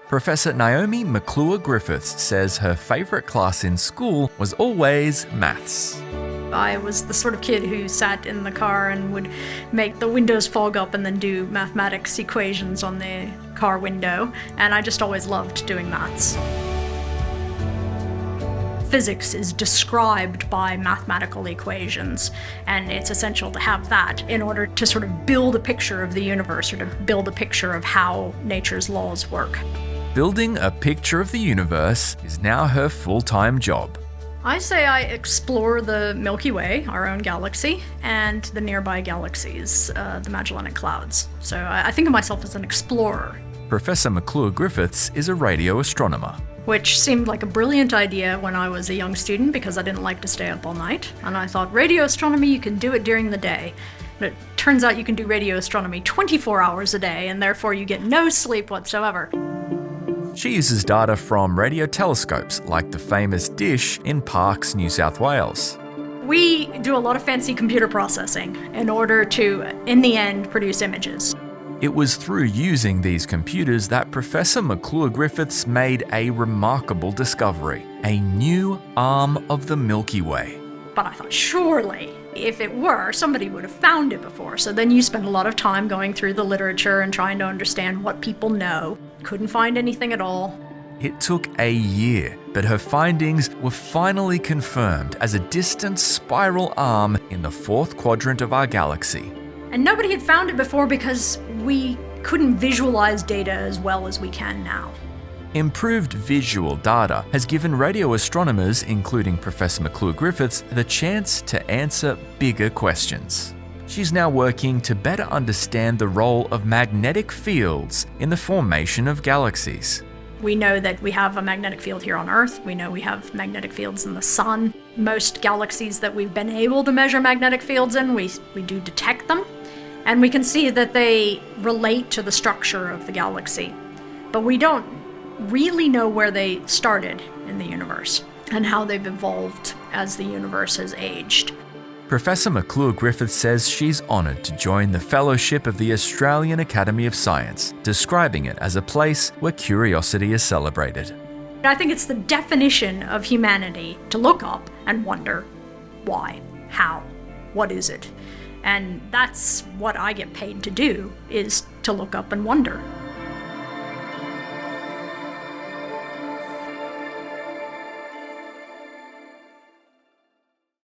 Professor Naomi McClure-Griffiths says her favourite class in school was always maths. I was the sort of kid who sat in the car and would make the windows fog up and then do mathematics equations on the car window, and I just always loved doing maths. Physics is described by mathematical equations, and it's essential to have that in order to sort of build a picture of the universe or to build a picture of how nature's laws work. Building a picture of the universe is now her full-time job. I say I explore the Milky Way, our own galaxy, and the nearby galaxies, the Magellanic Clouds. So I think of myself as an explorer. Professor McClure-Griffiths is a radio astronomer. Which seemed like a brilliant idea when I was a young student because I didn't like to stay up all night. And I thought, radio astronomy, you can do it during the day. But it turns out you can do radio astronomy 24 hours a day, and therefore you get no sleep whatsoever. She uses data from radio telescopes like the famous dish in Parkes, New South Wales. We do a lot of fancy computer processing in order to, in the end, produce images. It was through using these computers that Professor McClure-Griffiths made a remarkable discovery, a new arm of the Milky Way. But I thought, surely, if it were, somebody would have found it before. So then you spend a lot of time going through the literature and trying to understand what people know. Couldn't find anything at all. It took a year, but her findings were finally confirmed as a distant spiral arm in the fourth quadrant of our galaxy. And nobody had found it before because we couldn't visualize data as well as we can now. Improved visual data has given radio astronomers, including Professor McClure-Griffiths, the chance to answer bigger questions. She's now working to better understand the role of magnetic fields in the formation of galaxies. We know that we have a magnetic field here on Earth. We know we have magnetic fields in the Sun. Most galaxies that we've been able to measure magnetic fields in, we do detect them. And we can see that they relate to the structure of the galaxy. But we don't really know where they started in the universe and how they've evolved as the universe has aged. Professor McClure-Griffiths says she's honoured to join the Fellowship of the Australian Academy of Science, describing it as a place where curiosity is celebrated. I think it's the definition of humanity to look up and wonder why, how, what is it? And that's what I get paid to do, is to look up and wonder.